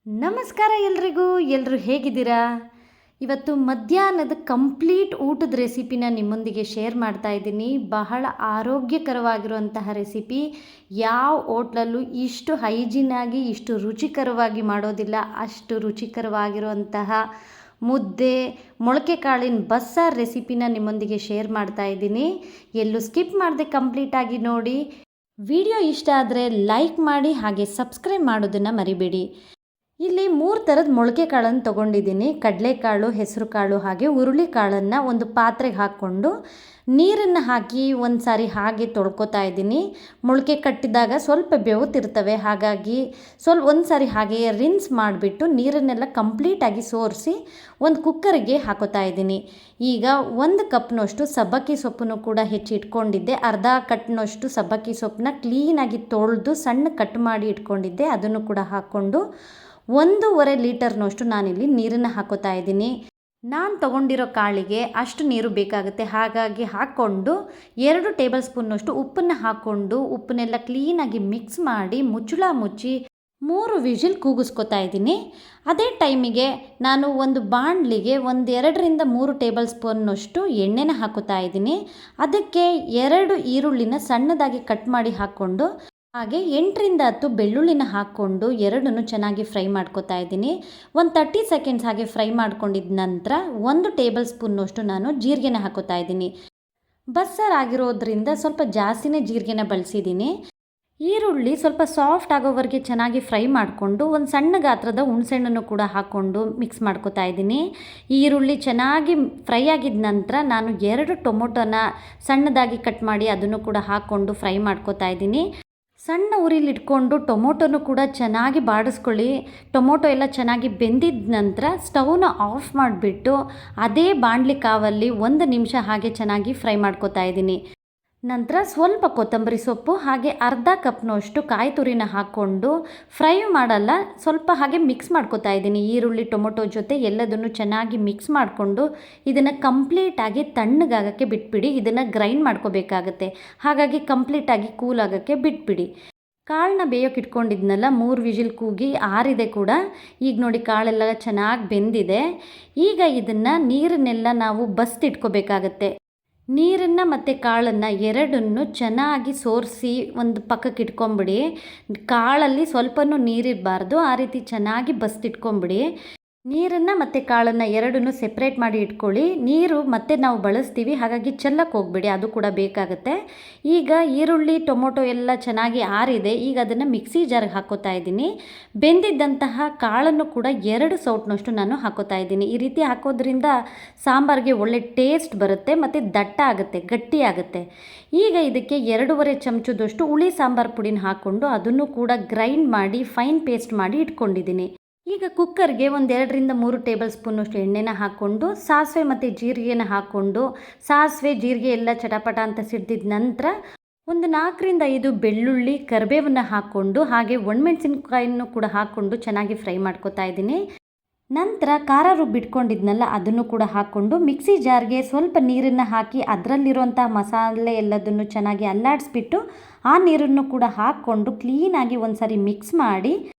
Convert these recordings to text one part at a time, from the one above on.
ನಮಸ್ಕಾರ ಎಲ್ರಿಗೂ. ಎಲ್ಲರೂ ಹೇಗಿದ್ದೀರಾ? ಇವತ್ತು ಮಧ್ಯಾಹ್ನದ ಕಂಪ್ಲೀಟ್ ಊಟದ ರೆಸಿಪಿನ ನಿಮ್ಮೊಂದಿಗೆ ಶೇರ್ ಮಾಡ್ತಾ ಇದ್ದೀನಿ. ಬಹಳ ಆರೋಗ್ಯಕರವಾಗಿರುವಂತಹ ರೆಸಿಪಿ. ಯಾವ ಹೋಟ್ಲಲ್ಲೂ ಇಷ್ಟು ಹೈಜೀನಾಗಿ ಇಷ್ಟು ರುಚಿಕರವಾಗಿ ಮಾಡೋದಿಲ್ಲ. ಅಷ್ಟು ರುಚಿಕರವಾಗಿರುವಂತಹ ಮುದ್ದೆ ಮೊಳಕೆ ಕಾಳಿನ ಬಸ್ಸಾರು ರೆಸಿಪಿನ ನಿಮ್ಮೊಂದಿಗೆ ಶೇರ್ ಮಾಡ್ತಾ ಇದ್ದೀನಿ. ಎಲ್ಲೂ ಸ್ಕಿಪ್ ಮಾಡದೆ ಕಂಪ್ಲೀಟಾಗಿ ನೋಡಿ. ವಿಡಿಯೋ ಇಷ್ಟ ಆದರೆ ಲೈಕ್ ಮಾಡಿ, ಹಾಗೆ ಸಬ್ಸ್ಕ್ರೈಬ್ ಮಾಡೋದನ್ನು ಮರಿಬೇಡಿ. ಇಲ್ಲಿ 3 ಥರದ ಮೊಳಕೆ ಕಾಳನ್ನು ತೊಗೊಂಡಿದ್ದೀನಿ. ಕಡಲೆಕಾಳು, ಹೆಸರು ಕಾಳು ಹಾಗೆ ಹುರುಳಿ ಕಾಳನ್ನು ಒಂದು ಪಾತ್ರೆಗೆ ಹಾಕ್ಕೊಂಡು ನೀರನ್ನು ಹಾಕಿ ಒಂದು ಸಾರಿ ಹಾಗೆ ತೊಳ್ಕೊತಾ ಇದ್ದೀನಿ. ಮೊಳಕೆ ಕಟ್ಟಿದಾಗ ಸ್ವಲ್ಪ ಬೆವತಿರ್ತವೆ, ಹಾಗಾಗಿ ಒಂದು ಸಾರಿ ಹಾಗೆ ರಿನ್ಸ್ ಮಾಡಿಬಿಟ್ಟು ನೀರನ್ನೆಲ್ಲ ಕಂಪ್ಲೀಟಾಗಿ ಸೋರಿಸಿ ಒಂದು ಕುಕ್ಕರಿಗೆ ಹಾಕೋತಾ ಇದ್ದೀನಿ. ಈಗ 1 ಕಪ್ನಷ್ಟು ಸಬ್ಬಕ್ಕಿ ಸೊಪ್ಪನ್ನು ಕೂಡ ಹೆಚ್ಚಿಟ್ಕೊಂಡಿದ್ದೆ. ಅರ್ಧ ಕಟ್ನಷ್ಟು ಸಬ್ಬಕ್ಕಿ ಸೊಪ್ಪನ್ನ ಕ್ಲೀನಾಗಿ ತೊಳೆದು ಸಣ್ಣ ಕಟ್ ಮಾಡಿ ಇಟ್ಕೊಂಡಿದ್ದೆ. ಅದನ್ನು ಕೂಡ ಹಾಕ್ಕೊಂಡು 1.5 ಲೀಟರ್ನಷ್ಟು ನಾನಿಲ್ಲಿ ನೀರನ್ನು ಹಾಕೋತಾ ಇದ್ದೀನಿ. ನಾನು ತೊಗೊಂಡಿರೋ ಕಾಳಿಗೆ ಅಷ್ಟು ನೀರು ಬೇಕಾಗುತ್ತೆ, ಹಾಗಾಗಿ ಹಾಕ್ಕೊಂಡು 2 ಟೇಬಲ್ ಸ್ಪೂನ್ನಷ್ಟು ಉಪ್ಪನ್ನು ಹಾಕ್ಕೊಂಡು ಉಪ್ಪನ್ನೆಲ್ಲ ಕ್ಲೀನಾಗಿ ಮಿಕ್ಸ್ ಮಾಡಿ ಮುಚ್ಚಳ ಮುಚ್ಚಿ 3 ವಿಜಿಲ್ ಕೂಗಿಸ್ಕೊತಾ ಇದ್ದೀನಿ. ಅದೇ ಟೈಮಿಗೆ ನಾನು ಒಂದು ಬಾಣಲಿಗೆ 2-3 ಟೇಬಲ್ ಸ್ಪೂನ್ನಷ್ಟು ಎಣ್ಣೆನ ಹಾಕೋತಾ ಇದ್ದೀನಿ. ಅದಕ್ಕೆ 2 ಈರುಳ್ಳಿನ ಸಣ್ಣದಾಗಿ ಕಟ್ ಮಾಡಿ ಹಾಕ್ಕೊಂಡು ಹಾಗೆ 8-10 ಬೆಳ್ಳುಳ್ಳಿನ ಹಾಕ್ಕೊಂಡು ಎರಡನ್ನೂ ಚೆನ್ನಾಗಿ ಫ್ರೈ ಮಾಡ್ಕೊತಾ ಇದ್ದೀನಿ. ಒಂದು 30 ಸೆಕೆಂಡ್ಸ್ ಹಾಗೆ ಫ್ರೈ ಮಾಡ್ಕೊಂಡಿದ್ದ ನಂತರ 1 ಟೇಬಲ್ ಸ್ಪೂನ್ನಷ್ಟು ನಾನು ಜೀರಿಗೆನ ಹಾಕೋತಾ ಇದ್ದೀನಿ. ಬಸ್ಸಾರು ಆಗಿರೋದ್ರಿಂದ ಸ್ವಲ್ಪ ಜಾಸ್ತಿನೇ ಜೀರಿಗೆನ ಬಳಸಿದ್ದೀನಿ. ಈರುಳ್ಳಿ ಸ್ವಲ್ಪ ಸಾಫ್ಟ್ ಆಗೋವರೆಗೆ ಚೆನ್ನಾಗಿ ಫ್ರೈ ಮಾಡಿಕೊಂಡು ಒಂದು ಸಣ್ಣ ಗಾತ್ರದ ಹುಣಸೆಹಣ್ಣನ್ನು ಕೂಡ ಹಾಕ್ಕೊಂಡು ಮಿಕ್ಸ್ ಮಾಡ್ಕೊತಾ ಇದ್ದೀನಿ. ಈರುಳ್ಳಿ ಚೆನ್ನಾಗಿ ಫ್ರೈ ಆಗಿದ ನಂತರ ನಾನು 2 ಟೊಮೊಟೊನ ಸಣ್ಣದಾಗಿ ಕಟ್ ಮಾಡಿ ಅದನ್ನು ಕೂಡ ಹಾಕ್ಕೊಂಡು ಫ್ರೈ ಮಾಡ್ಕೊತಾ ಇದ್ದೀನಿ. ಸಣ್ಣ ಉರಿಲಿ ಇಟ್ಕೊಂಡು ಟೊಮೊಟೊನು ಕೂಡ ಚೆನ್ನಾಗಿ ಬಾಡಿಸ್ಕೊಳ್ಳಿ. ಟೊಮೊಟೊ ಎಲ್ಲ ಚೆನ್ನಾಗಿ ಬೆಂದಿದ ನಂತರ ಸ್ಟವ್ನ ಆಫ್ ಮಾಡಿಬಿಟ್ಟು ಅದೇ ಬಾಣಲಿ ಕಾವಲ್ಲಿ 1 ನಿಮಿಷ ಹಾಗೆ ಚೆನ್ನಾಗಿ ಫ್ರೈ ಮಾಡ್ಕೊತಾ ಇದ್ದೀನಿ. ನಂತರ ಸ್ವಲ್ಪ ಕೊತ್ತಂಬರಿ ಸೊಪ್ಪು ಹಾಗೆ ಅರ್ಧ ಕಪ್ನಷ್ಟು ಕಾಯಿ ತುರಿನ ಹಾಕ್ಕೊಂಡು ಫ್ರೈ ಮಾಡಲ್ಲ, ಸ್ವಲ್ಪ ಹಾಗೆ ಮಿಕ್ಸ್ ಮಾಡ್ಕೊತಾ ಇದ್ದೀನಿ. ಈರುಳ್ಳಿ ಟೊಮೊಟೊ ಜೊತೆ ಎಲ್ಲದನ್ನು ಚೆನ್ನಾಗಿ ಮಿಕ್ಸ್ ಮಾಡಿಕೊಂಡು ಇದನ್ನು ಕಂಪ್ಲೀಟಾಗಿ ತಣ್ಣಗಾಗೋಕ್ಕೆ ಬಿಟ್ಬಿಡಿ. ಇದನ್ನು ಗ್ರೈಂಡ್ ಮಾಡ್ಕೋಬೇಕಾಗತ್ತೆ, ಹಾಗಾಗಿ ಕಂಪ್ಲೀಟಾಗಿ ಕೂಲ್ ಆಗೋಕ್ಕೆ ಬಿಟ್ಬಿಡಿ. ಕಾಳನ್ನ ಬೇಯೋಕೆ ಇಟ್ಕೊಂಡಿದ್ನಲ್ಲ, 3 ವಿಜಿಲ್ ಕೂಗಿ ಆರಿದೆ ಕೂಡ. ಈಗ ನೋಡಿ ಕಾಳೆಲ್ಲ ಚೆನ್ನಾಗಿ ಬೆಂದಿದೆ. ಈಗ ಇದನ್ನು ನೀರನ್ನೆಲ್ಲ ನಾವು ಬಸ್ತಿಟ್ಕೋಬೇಕಾಗತ್ತೆ. ನೀರನ್ನು ಮತ್ತು ಕಾಳನ್ನು ಎರಡನ್ನೂ ಚೆನ್ನಾಗಿ ಸೋರಿಸಿ ಒಂದು ಪಕ್ಕಕ್ಕೆ ಇಟ್ಕೊಂಬಿಡಿ. ಕಾಳಲ್ಲಿ ಸ್ವಲ್ಪನೂ ನೀರಿರಬಾರ್ದು, ಆ ರೀತಿ ಚೆನ್ನಾಗಿ ಬಸ್ತಿಟ್ಕೊಂಬಿಡಿ. ನೀರನ್ನು ಮತ್ತು ಕಾಳನ್ನು ಎರಡನ್ನೂ ಸೆಪ್ರೇಟ್ ಮಾಡಿ ಇಟ್ಕೊಳ್ಳಿ. ನೀರು ಮತ್ತೆ ನಾವು ಬಳಸ್ತೀವಿ, ಹಾಗಾಗಿ ಚೆಲ್ಲಕ್ಕೆ ಹೋಗ್ಬೇಡಿ, ಅದು ಕೂಡ ಬೇಕಾಗುತ್ತೆ. ಈಗ ಈರುಳ್ಳಿ ಟೊಮೊಟೊ ಎಲ್ಲ ಚೆನ್ನಾಗಿ ಆರಿದೆ. ಈಗ ಅದನ್ನು ಮಿಕ್ಸಿ ಜಾರ್ಗೆ ಹಾಕೋತಾ ಇದ್ದೀನಿ. ಬೆಂದಿದ್ದಂತಹ ಕಾಳನ್ನು ಕೂಡ 2 ಸೌಟ್ನಷ್ಟು ನಾನು ಹಾಕೋತಾ ಇದ್ದೀನಿ. ಈ ರೀತಿ ಹಾಕೋದ್ರಿಂದ ಸಾಂಬಾರಿಗೆ ಒಳ್ಳೆ ಟೇಸ್ಟ್ ಬರುತ್ತೆ ಮತ್ತು ದಟ್ಟ ಆಗುತ್ತೆ, ಗಟ್ಟಿ ಆಗುತ್ತೆ. ಈಗ ಇದಕ್ಕೆ 2.5 ಚಮಚದಷ್ಟು ಹುಳಿ ಸಾಂಬಾರು ಪುಡಿನ ಹಾಕ್ಕೊಂಡು ಅದನ್ನು ಕೂಡ ಗ್ರೈಂಡ್ ಮಾಡಿ ಫೈನ್ ಪೇಸ್ಟ್ ಮಾಡಿ ಇಟ್ಕೊಂಡಿದ್ದೀನಿ. ಈಗ ಕುಕ್ಕರ್ಗೆ 2-3 ಟೇಬಲ್ ಸ್ಪೂನಷ್ಟು ಎಣ್ಣೆನ ಹಾಕ್ಕೊಂಡು ಸಾಸಿವೆ ಮತ್ತು ಜೀರಿಗೆನ ಹಾಕ್ಕೊಂಡು ಸಾಸಿವೆ ಜೀರಿಗೆ ಎಲ್ಲ ಚಟಪಟ ಅಂತ ಸಿಡ್ದಿದ ನಂತರ 4-5 ಬೆಳ್ಳುಳ್ಳಿ ಕರಿಬೇವನ್ನು ಹಾಕ್ಕೊಂಡು ಹಾಗೆ ಒಣಮೆಣಸಿನ್ಕಾಯನ್ನು ಕೂಡ ಹಾಕ್ಕೊಂಡು ಚೆನ್ನಾಗಿ ಫ್ರೈ ಮಾಡ್ಕೊತಾ ಇದ್ದೀನಿ. ನಂತರ ಖಾರ ರುಬ್ಬಿಟ್ಕೊಂಡಿದ್ನಲ್ಲ ಅದನ್ನು ಕೂಡ ಹಾಕ್ಕೊಂಡು ಮಿಕ್ಸಿ ಜಾರ್ಗೆ ಸ್ವಲ್ಪ ನೀರನ್ನು ಹಾಕಿ ಅದರಲ್ಲಿರುವಂಥ ಮಸಾಲೆ ಎಲ್ಲದನ್ನು ಚೆನ್ನಾಗಿ ಅಲ್ಲಾಡಿಸ್ಬಿಟ್ಟು ಆ ನೀರನ್ನು ಕೂಡ ಹಾಕ್ಕೊಂಡು ಕ್ಲೀನಾಗಿ ಒಂದು ಸಾರಿ ಮಿಕ್ಸ್ ಮಾಡಿ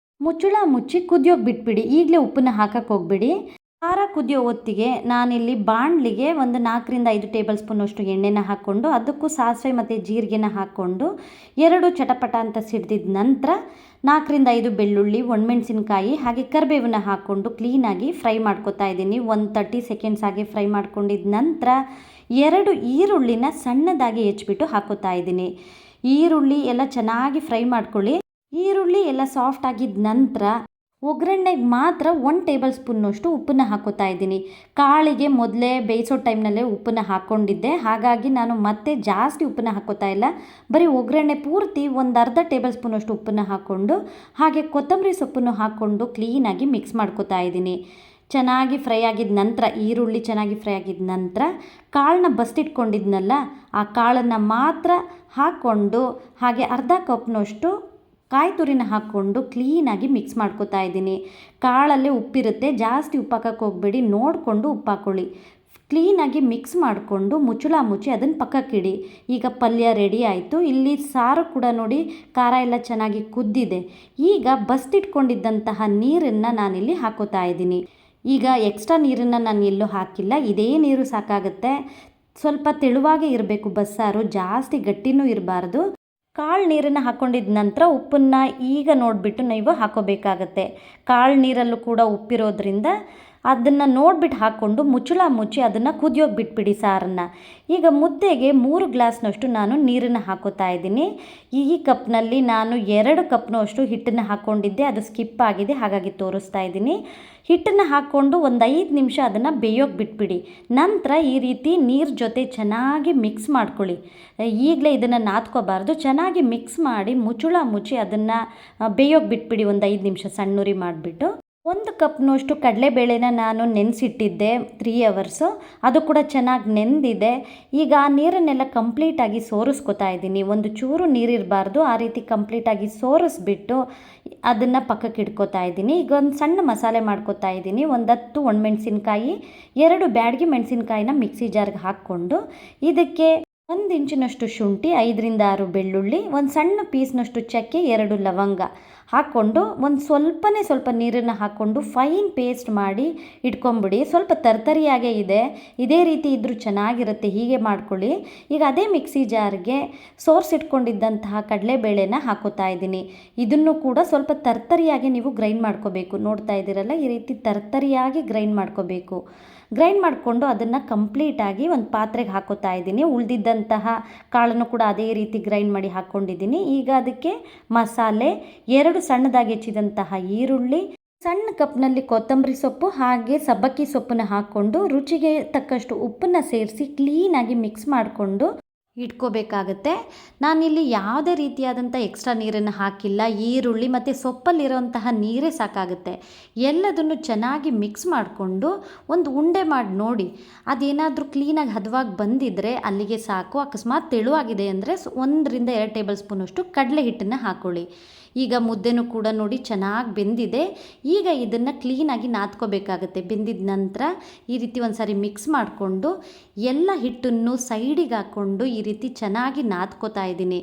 ಮುಚ್ಚಳ ಮುಚ್ಚಿ ಕುದಿಯೋಕೆ ಬಿಟ್ಬಿಡಿ. ಈಗಲೇ ಉಪ್ಪನ್ನು ಹಾಕಕ್ಕೆ ಹೋಗ್ಬಿಡಿ. ಖಾರ ಕುದಿಯೋ ಹೊತ್ತಿಗೆ ನಾನಿಲ್ಲಿ ಬಾಣಲಿಗೆ 4-5 ಟೇಬಲ್ ಸ್ಪೂನಷ್ಟು ಎಣ್ಣೆನ ಹಾಕ್ಕೊಂಡು ಅದಕ್ಕೂ ಸಾಸಿವೆ ಮತ್ತು ಜೀರಿಗೆನ ಹಾಕ್ಕೊಂಡು 2 ಚಟಪಟ ಅಂತ ಸಿಡ್ದಿದ ನಂತರ 4-5 ಬೆಳ್ಳುಳ್ಳಿ ಒಣಮೆಣಸಿನ್ಕಾಯಿ ಹಾಗೆ ಕರಿಬೇವನ್ನು ಹಾಕ್ಕೊಂಡು ಕ್ಲೀನಾಗಿ ಫ್ರೈ ಮಾಡ್ಕೊತಾ ಇದ್ದೀನಿ. 30 ಸೆಕೆಂಡ್ಸ್ ಹಾಗೆ ಫ್ರೈ ಮಾಡ್ಕೊಂಡಿದ್ದ ನಂತರ 2 ಈರುಳ್ಳಿನ ಸಣ್ಣದಾಗಿ ಹೆಚ್ಚಿಬಿಟ್ಟು ಹಾಕೋತಾ ಇದ್ದೀನಿ. ಈರುಳ್ಳಿ ಎಲ್ಲ ಚೆನ್ನಾಗಿ ಫ್ರೈ ಮಾಡ್ಕೊಳ್ಳಿ. ಈರುಳ್ಳಿ ಎಲ್ಲ ಸಾಫ್ಟ್ ಆಗಿದ್ದ ನಂತರ ಒಗ್ಗರಣೆಗೆ ಮಾತ್ರ 1 ಟೇಬಲ್ ಸ್ಪೂನ್ನಷ್ಟು ಉಪ್ಪನ್ನು ಹಾಕೋತಾ ಇದ್ದೀನಿ. ಕಾಳಿಗೆ ಮೊದಲೇ ಬೇಯಿಸೋ ಟೈಮ್ನಲ್ಲೇ ಉಪ್ಪನ್ನು ಹಾಕ್ಕೊಂಡಿದ್ದೆ, ಹಾಗಾಗಿ ನಾನು ಮತ್ತೆ ಜಾಸ್ತಿ ಉಪ್ಪನ್ನು ಹಾಕೋತಾ ಇಲ್ಲ. ಬರೀ ಒಗ್ಗರಣೆ ಪೂರ್ತಿ ಅರ್ಧ ಟೇಬಲ್ ಸ್ಪೂನಷ್ಟು ಉಪ್ಪನ್ನು ಹಾಕ್ಕೊಂಡು ಹಾಗೆ ಕೊತ್ತಂಬರಿ ಸೊಪ್ಪನ್ನು ಹಾಕ್ಕೊಂಡು ಕ್ಲೀನಾಗಿ ಮಿಕ್ಸ್ ಮಾಡ್ಕೋತಾ ಇದ್ದೀನಿ. ಚೆನ್ನಾಗಿ ಫ್ರೈ ಆಗಿದ ನಂತರ ಈರುಳ್ಳಿ ಚೆನ್ನಾಗಿ ಫ್ರೈ ಆಗಿದ ನಂತರ ಕಾಳನ್ನ ಬಸ್ತಿಟ್ಕೊಂಡಿದ್ನಲ್ಲ ಆ ಕಾಳನ್ನು ಮಾತ್ರ ಹಾಕ್ಕೊಂಡು ಹಾಗೆ ಅರ್ಧ ಕಪ್ನಷ್ಟು ಕಾಯಿ ತುರಿನ ಹಾಕ್ಕೊಂಡು ಕ್ಲೀನಾಗಿ ಮಿಕ್ಸ್ ಮಾಡ್ಕೊತಾ ಇದ್ದೀನಿ. ಕಾಳಲ್ಲೇ ಉಪ್ಪಿರುತ್ತೆ, ಜಾಸ್ತಿ ಉಪ್ಪು ಹಾಕಕ್ಕೆ ಹೋಗಬೇಡಿ, ನೋಡಿಕೊಂಡು ಉಪ್ಪು ಹಾಕ್ಕೊಳ್ಳಿ. ಕ್ಲೀನಾಗಿ ಮಿಕ್ಸ್ ಮಾಡಿಕೊಂಡು ಮುಚ್ಚಿ ಅದನ್ನು ಪಕ್ಕಕ್ಕಿಡಿ. ಈಗ ಪಲ್ಯ ರೆಡಿ ಆಯಿತು. ಇಲ್ಲಿ ಸಾರು ಕೂಡ ನೋಡಿ ಖಾರ ಎಲ್ಲ ಚೆನ್ನಾಗಿ ಕುದ್ದಿದೆ. ಈಗ ಬಸ್ತಿಟ್ಕೊಂಡಿದ್ದಂತಹ ನೀರನ್ನು ನಾನಿಲ್ಲಿ ಹಾಕೋತಾ ಇದ್ದೀನಿ. ಈಗ ಎಕ್ಸ್ಟ್ರಾ ನೀರನ್ನು ನಾನು ಎಲ್ಲೂ ಹಾಕಿಲ್ಲ, ಇದೇ ನೀರು ಸಾಕಾಗುತ್ತೆ. ಸ್ವಲ್ಪ ತೆಳುವಾಗೇ ಇರಬೇಕು ಬಸ್ಸಾರು, ಜಾಸ್ತಿ ಗಟ್ಟಿನೂ ಇರಬಾರ್ದು. ಕಾಳು ನೀರನ್ನು ಹಾಕ್ಕೊಂಡಿದ್ದ ನಂತರ ಉಪ್ಪನ್ನು ಈಗ ನೋಡಿಬಿಟ್ಟು ನೀವು ಹಾಕೋಬೇಕಾಗತ್ತೆ. ಕಾಳು ನೀರಲ್ಲೂ ಕೂಡ ಉಪ್ಪಿರೋದ್ರಿಂದ ಅದನ್ನು ನೋಡಿಬಿಟ್ಟು ಹಾಕ್ಕೊಂಡು ಮುಚ್ಚಿ ಅದನ್ನು ಕುದಿಯೋಗಿ ಬಿಟ್ಬಿಡಿ ಸಾರನ್ನು. ಈಗ ಮುದ್ದೆಗೆ 3 ಗ್ಲಾಸ್ನಷ್ಟು ನಾನು ನೀರನ್ನು ಹಾಕೋತಾ ಇದ್ದೀನಿ. ಈ ಕಪ್ನಲ್ಲಿ ನಾನು 2 ಕಪ್ನಷ್ಟು ಹಿಟ್ಟನ್ನು ಹಾಕ್ಕೊಂಡಿದ್ದೆ, ಅದು ಸ್ಕಿಪ್ ಆಗಿದೆ, ಹಾಗಾಗಿ ತೋರಿಸ್ತಾ ಇದ್ದೀನಿ. ಹಿಟ್ಟನ್ನು ಹಾಕ್ಕೊಂಡು ಒಂದು 5 ನಿಮಿಷ ಅದನ್ನು ಬೇಯೋಗಿ ಬಿಟ್ಬಿಡಿ. ನಂತರ ಈ ರೀತಿ ನೀರು ಜೊತೆ ಚೆನ್ನಾಗಿ ಮಿಕ್ಸ್ ಮಾಡ್ಕೊಳ್ಳಿ. ಈಗಲೇ ಇದನ್ನು ನಾದ್ಕೋಬಾರ್ದು, ಚೆನ್ನಾಗಿ ಮಿಕ್ಸ್ ಮಾಡಿ ಮುಚ್ಚಿ ಅದನ್ನು ಬೇಯೋಗಿ ಬಿಟ್ಬಿಡಿ ಒಂದು 5 ನಿಮಿಷ ಸಣ್ಣುರಿ ಮಾಡಿಬಿಟ್ಟು. 1 ಕಪ್ನಷ್ಟು ಕಡಲೆಬೇಳೆನ ನಾನು ನೆನೆಸಿಟ್ಟಿದ್ದೆ 3 ಅವರ್ಸು, ಅದು ಕೂಡ ಚೆನ್ನಾಗಿ ನೆಂದಿದೆ. ಈಗ ಆ ನೀರನ್ನೆಲ್ಲ ಕಂಪ್ಲೀಟಾಗಿ ಸೋರಿಸ್ಕೊತಾ ಇದ್ದೀನಿ. ಒಂದು ಚೂರು ನೀರಿರಬಾರ್ದು, ಆ ರೀತಿ ಕಂಪ್ಲೀಟಾಗಿ ಸೋರಿಸ್ಬಿಟ್ಟು ಅದನ್ನು ಪಕ್ಕಕ್ಕೆ ಇಟ್ಕೋತಾ ಇದ್ದೀನಿ. ಈಗ ಒಂದು ಸಣ್ಣ ಮಸಾಲೆ ಮಾಡ್ಕೋತಾ ಇದ್ದೀನಿ. ಒಂದು 10 ಒಣಮೆಣಸಿನ್ಕಾಯಿ, 2 ಬ್ಯಾಡಗಿ ಮೆಣಸಿನ್ಕಾಯಿನ ಮಿಕ್ಸಿ ಜಾರ್ಗೆ ಹಾಕ್ಕೊಂಡು ಇದಕ್ಕೆ 1 ಇಂಚಿನಷ್ಟು ಶುಂಠಿ, 5ರಿಂದ 6 ಬೆಳ್ಳುಳ್ಳಿ, ಒಂದು ಸಣ್ಣ ಪೀಸ್ನಷ್ಟು ಚಕ್ಕೆ, 2 ಲವಂಗ ಹಾಕ್ಕೊಂಡು ಒಂದು ಸ್ವಲ್ಪ ನೀರನ್ನು ಹಾಕ್ಕೊಂಡು ಫೈನ್ ಪೇಸ್ಟ್ ಮಾಡಿ ಇಟ್ಕೊಂಬಿಡಿ. ಸ್ವಲ್ಪ ತರ್ತರಿಯಾಗೇ ಇದೆ, ಇದೇ ರೀತಿ ಇದ್ದರೂ ಚೆನ್ನಾಗಿರುತ್ತೆ, ಹೀಗೆ ಮಾಡ್ಕೊಳ್ಳಿ. ಈಗ ಅದೇ ಮಿಕ್ಸಿ ಜಾರ್ಗೆ ಸೋರಿಸಿಟ್ಕೊಂಡಿದ್ದಂತಹ ಕಡಲೆಬೇಳೆನ ಹಾಕೋತಾ ಇದ್ದೀನಿ. ಇದನ್ನು ಕೂಡ ಸ್ವಲ್ಪ ತರ್ತರಿಯಾಗಿ ನೀವು ಗ್ರೈಂಡ್ ಮಾಡ್ಕೋಬೇಕು. ನೋಡ್ತಾ ಇದ್ದೀರಲ್ಲ, ಈ ರೀತಿ ತರ್ತರಿಯಾಗಿ ಗ್ರೈಂಡ್ ಮಾಡ್ಕೋಬೇಕು. ಗ್ರೈಂಡ್ ಮಾಡಿಕೊಂಡು ಅದನ್ನು ಕಂಪ್ಲೀಟಾಗಿ ಒಂದು ಪಾತ್ರೆಗೆ ಹಾಕೋತಾ ಇದ್ದೀನಿ. ಉಳಿದಿದ್ದಂತಹ ಕಾಳನ್ನು ಕೂಡ ಅದೇ ರೀತಿ ಗ್ರೈಂಡ್ ಮಾಡಿ ಹಾಕ್ಕೊಂಡಿದ್ದೀನಿ. ಈಗ ಅದಕ್ಕೆ ಮಸಾಲೆ, 2 ಸಣ್ಣದಾಗಿ ಹೆಚ್ಚಿದಂತಹ ಈರುಳ್ಳಿ, ಸಣ್ಣ ಕಪ್ನಲ್ಲಿ ಕೊತ್ತಂಬರಿ ಸೊಪ್ಪು ಹಾಗೆ ಸಬ್ಬಕ್ಕಿ ಸೊಪ್ಪನ್ನು ಹಾಕ್ಕೊಂಡು ರುಚಿಗೆ ತಕ್ಕಷ್ಟು ಉಪ್ಪನ್ನು ಸೇರಿಸಿ ಕ್ಲೀನಾಗಿ ಮಿಕ್ಸ್ ಮಾಡಿಕೊಂಡು ಇಟ್ಕೋಬೇಕಾಗತ್ತೆ. ನಾನಿಲ್ಲಿ ಯಾವುದೇ ರೀತಿಯಾದಂಥ ಎಕ್ಸ್ಟ್ರಾ ನೀರನ್ನು ಹಾಕಿಲ್ಲ. ಈರುಳ್ಳಿ ಮತ್ತು ಸೊಪ್ಪಲ್ಲಿರೋಂತಹ ನೀರೇ ಸಾಕಾಗುತ್ತೆ. ಎಲ್ಲದನ್ನು ಚೆನ್ನಾಗಿ ಮಿಕ್ಸ್ ಮಾಡಿಕೊಂಡು ಒಂದು ಉಂಡೆ ಮಾಡಿ ನೋಡಿ. ಅದೇನಾದರೂ ಕ್ಲೀನಾಗಿ ಹದವಾಗಿ ಬಂದಿದ್ದರೆ ಅಲ್ಲಿಗೆ ಸಾಕು. ಅಕಸ್ಮಾತ್ ತೆಳುವಾಗಿದೆ ಅಂದರೆ 1ರಿಂದ 2 ಟೇಬಲ್ ಸ್ಪೂನಷ್ಟು ಕಡಲೆ ಹಿಟ್ಟನ್ನು ಹಾಕ್ಕೊಳ್ಳಿ. ಈಗ ಮುದ್ದೆನೂ ಕೂಡ ನೋಡಿ ಚೆನ್ನಾಗಿ ಬೆಂದಿದೆ. ಈಗ ಇದನ್ನು ಕ್ಲೀನಾಗಿ ನಾದ್ಕೋಬೇಕಾಗತ್ತೆ. ಬೆಂದಿದ ನಂತರ ಈ ರೀತಿ ಒಂದು ಸಾರಿ ಮಿಕ್ಸ್ ಮಾಡಿಕೊಂಡು ಎಲ್ಲ ಹಿಟ್ಟನ್ನು ಸೈಡಿಗೆ ಹಾಕ್ಕೊಂಡು ಈ ರೀತಿ ಚೆನ್ನಾಗಿ ನಾದ್ಕೋತಾ ಇದ್ದೀನಿ.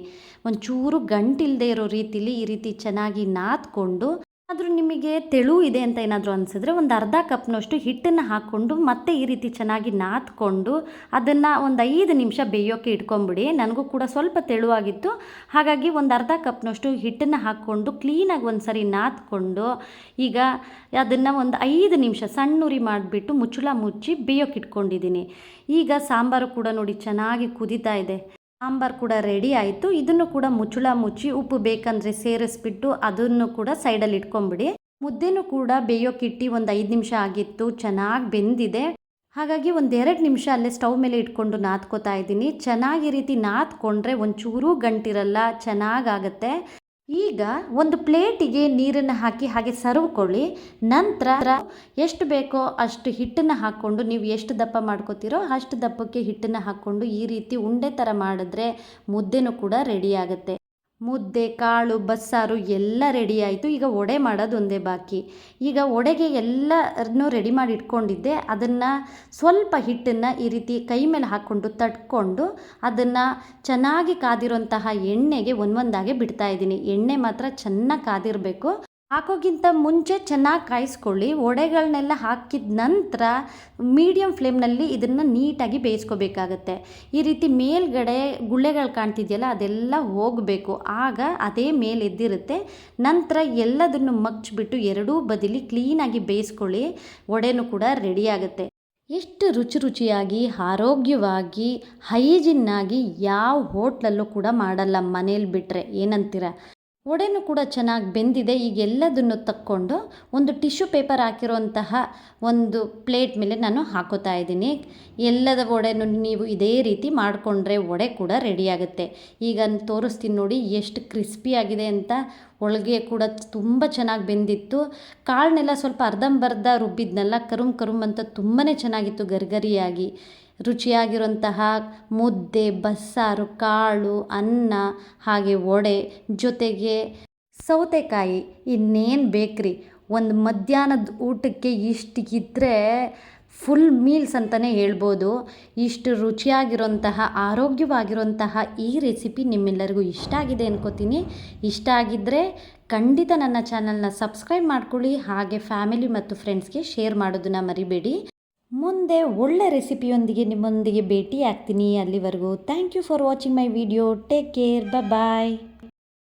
ಒಂಚೂರು ಗಂಟಿಲ್ಲದೆ ಇರೋ ರೀತಿಲಿ ಈ ರೀತಿ ಚೆನ್ನಾಗಿ ನಾದ್ಕೊಂಡು, ಆದರೂ ನಿಮಗೆ ತೆಳು ಇದೆ ಅಂತ ಏನಾದರೂ ಅನಿಸಿದ್ರೆ ಒಂದು ಅರ್ಧ ಕಪ್ನಷ್ಟು ಹಿಟ್ಟನ್ನು ಹಾಕ್ಕೊಂಡು ಮತ್ತೆ ಈ ರೀತಿ ಚೆನ್ನಾಗಿ ನಾದ್ಕೊಂಡು ಅದನ್ನು ಒಂದು 5 ನಿಮಿಷ ಬೇಯೋಕ್ಕೆ ಇಟ್ಕೊಂಬಿಡಿ. ನನಗೂ ಕೂಡ ಸ್ವಲ್ಪ ತೆಳುವಾಗಿತ್ತು, ಹಾಗಾಗಿ ಒಂದು ಅರ್ಧ ಕಪ್ನಷ್ಟು ಹಿಟ್ಟನ್ನು ಹಾಕ್ಕೊಂಡು ಕ್ಲೀನಾಗಿ ಒಂದು ಸರಿ ನಾದ್ಕೊಂಡು ಈಗ ಅದನ್ನು ಒಂದು 5 ನಿಮಿಷ ಸಣ್ಣುರಿ ಮಾಡಿಬಿಟ್ಟು ಮುಚ್ಚಿ ಬೇಯೋಕ್ಕೆ ಇಟ್ಕೊಂಡಿದ್ದೀನಿ. ಈಗ ಸಾಂಬಾರು ಕೂಡ ನೋಡಿ ಚೆನ್ನಾಗಿ ಕುದೀತಾ ಇದೆ. ಸಾಂಬಾರು ಕೂಡ ರೆಡಿ ಆಯಿತು. ಇದನ್ನು ಕೂಡ ಮುಚ್ಚಿ ಉಪ್ಪು ಬೇಕಂದರೆ ಸೇರಿಸ್ಬಿಟ್ಟು ಅದನ್ನು ಕೂಡ ಸೈಡಲ್ಲಿ ಇಟ್ಕೊಂಬಿಡಿ. ಮುದ್ದೆನೂ ಕೂಡ ಬೇಯೋಕ್ಕಿಟ್ಟು ಒಂದು 5 ನಿಮಿಷ ಆಗಿತ್ತು, ಚೆನ್ನಾಗಿ ಬೆಂದಿದೆ. ಹಾಗಾಗಿ ಒಂದು 2 ನಿಮಿಷ ಅಲ್ಲೇ ಸ್ಟವ್ ಮೇಲೆ ಇಟ್ಕೊಂಡು ನಾದ್ಕೋತಾ ಇದ್ದೀನಿ. ಚೆನ್ನಾಗಿ ರೀತಿ ನಾದ್ಕೊಂಡ್ರೆ ಒಂಚೂರೂ ಗಂಟಿರಲ್ಲ, ಚೆನ್ನಾಗಾಗತ್ತೆ. ಈಗ ಒಂದು ಪ್ಲೇಟಿಗೆ ನೀರನ್ನು ಹಾಕಿ ಹಾಗೆ ಸರ್ವ್ಕೊಳ್ಳಿ. ನಂತರ ಎಷ್ಟು ಬೇಕೋ ಅಷ್ಟು ಹಿಟ್ಟನ್ನು ಹಾಕ್ಕೊಂಡು, ನೀವು ಎಷ್ಟು ದಪ್ಪ ಮಾಡ್ಕೋತೀರೋ ಅಷ್ಟು ದಪ್ಪಕ್ಕೆ ಹಿಟ್ಟನ್ನು ಹಾಕ್ಕೊಂಡು ಈ ರೀತಿ ಉಂಡೆ ಥರ ಮಾಡಿದ್ರೆ ಮುದ್ದೆನೂ ಕೂಡ ರೆಡಿ ಆಗುತ್ತೆ. ಮುದ್ದೆ, ಕಾಳು, ಬಸ್ಸಾರು ಎಲ್ಲ ರೆಡಿ ಆಯಿತು. ಈಗ ವಡೆ ಮಾಡೋದು ಒಂದೇ ಬಾಕಿ. ಈಗ ವಡೆಗೆ ಎಲ್ಲರನ್ನೂ ರೆಡಿ ಮಾಡಿ ಇಟ್ಕೊಂಡಿದ್ದೆ. ಅದನ್ನು ಸ್ವಲ್ಪ ಹಿಟ್ಟನ್ನು ಈ ರೀತಿ ಕೈ ಮೇಲೆ ಹಾಕ್ಕೊಂಡು ತಟ್ಕೊಂಡು ಅದನ್ನು ಚೆನ್ನಾಗಿ ಕಾದಿರೋಂತಹ ಎಣ್ಣೆಗೆ ಒಂದೊಂದಾಗೆ ಬಿಡ್ತಾ ಇದ್ದೀನಿ. ಎಣ್ಣೆ ಮಾತ್ರ ಚೆನ್ನಾಗಿ ಕಾದಿರಬೇಕು. ಹಾಕೋಕ್ಕಿಂತ ಮುಂಚೆ ಚೆನ್ನಾಗಿ ಕಾಯಿಸ್ಕೊಳ್ಳಿ. ವಡೆಗಳನ್ನೆಲ್ಲ ಹಾಕಿದ ನಂತರ ಮೀಡಿಯಮ್ ಫ್ಲೇಮ್ನಲ್ಲಿ ಇದನ್ನು ನೀಟಾಗಿ ಬೇಯಿಸ್ಕೋಬೇಕಾಗತ್ತೆ. ಈ ರೀತಿ ಮೇಲ್ಗಡೆ ಗುಳ್ಳೆಗಳು ಕಾಣ್ತಿದೆಯಲ್ಲ ಅದೆಲ್ಲ ಹೋಗಬೇಕು, ಆಗ ಅದೇ ಮೇಲೆ ಎದ್ದಿರುತ್ತೆ. ನಂತರ ಎಲ್ಲದನ್ನು ಮಗ್ಚಿಬಿಟ್ಟು ಎರಡೂ ಬದಿಲಿ ಕ್ಲೀನಾಗಿ ಬೇಯಿಸ್ಕೊಳ್ಳಿ. ವಡೆನೂ ಕೂಡ ರೆಡಿ ಆಗುತ್ತೆ. ಎಷ್ಟು ರುಚಿಯಾಗಿ ಆರೋಗ್ಯವಾಗಿ ಹೈಜಿನ್ನಾಗಿ ಯಾವ ಹೋಟ್ಲಲ್ಲೂ ಕೂಡ ಮಾಡಲ್ಲ ಮನೇಲಿ ಬಿಟ್ಟರೆ, ಏನಂತೀರ? ವಡೆನೂ ಕೂಡ ಚೆನ್ನಾಗಿ ಬೆಂದಿದೆ. ಈಗ ಎಲ್ಲದನ್ನು ತಕ್ಕೊಂಡು ಒಂದು ಟಿಶ್ಯೂ ಪೇಪರ್ ಹಾಕಿರೋಂತಹ ಒಂದು ಪ್ಲೇಟ್ ಮೇಲೆ ನಾನು ಹಾಕೋತಾ ಇದ್ದೀನಿ. ಎಲ್ಲದ ವಡೆನೂ ನೀವು ಇದೇ ರೀತಿ ಮಾಡಿಕೊಂಡ್ರೆ ವಡೆ ಕೂಡ ರೆಡಿ ಆಗುತ್ತೆ. ಈಗ ತೋರಿಸ್ತೀನಿ ನೋಡಿ ಎಷ್ಟು ಕ್ರಿಸ್ಪಿಯಾಗಿದೆ ಅಂತ. ಒಳಗೆ ಕೂಡ ತುಂಬ ಚೆನ್ನಾಗಿ ಬೆಂದಿತ್ತು. ಕಾಳನ್ನೆಲ್ಲ ಸ್ವಲ್ಪ ಅರ್ಧಂಬರ್ಧ ರುಬ್ಬಿದ್ನೆಲ್ಲ ಕರುಮ್ ಅಂತ ತುಂಬಾ ಚೆನ್ನಾಗಿತ್ತು, ಗರಿಗರಿಯಾಗಿ ರುಚಿಯಾಗಿರುವಂತಹ ಮುದ್ದೆ, ಬಸ್ಸಾರು, ಕಾಳು, ಅನ್ನ ಹಾಗೆ ವಡೆ ಜೊತೆಗೆ ಸೌತೆಕಾಯಿ. ಇನ್ನೇನು ಬೇಕ್ರಿ, ಒಂದು ಮಧ್ಯಾಹ್ನದ ಊಟಕ್ಕೆ ಇಷ್ಟು ಇದ್ದರೆ ಫುಲ್ ಮೀಲ್ಸ್ ಅಂತಲೇ ಹೇಳ್ಬೋದು. ಇಷ್ಟು ರುಚಿಯಾಗಿರೋಂತಹ ಆರೋಗ್ಯವಾಗಿರೋಂತಹ ಈ ರೆಸಿಪಿ ನಿಮ್ಮೆಲ್ಲರಿಗೂ ಇಷ್ಟ ಆಗಿದೆ ಅನ್ಕೋತೀನಿ. ಇಷ್ಟ ಆಗಿದ್ದರೆ ಖಂಡಿತ ನನ್ನ ಚಾನಲ್ನ ಸಬ್ಸ್ಕ್ರೈಬ್ ಮಾಡ್ಕೊಳ್ಳಿ, ಹಾಗೆ ಫ್ಯಾಮಿಲಿ ಮತ್ತು ಫ್ರೆಂಡ್ಸ್ಗೆ ಶೇರ್ ಮಾಡೋದನ್ನು ಮರಿಬೇಡಿ. ಮುಂದೆ ಒಳ್ಳೆ ರೆಸಿಪಿಯೊಂದಿಗೆ ನಿಮ್ಮೊಂದಿಗೆ ಭೇಟಿ ಆಗ್ತೀನಿ. ಅಲ್ಲಿವರೆಗೂ thank you for watching my video. Take care. Bye.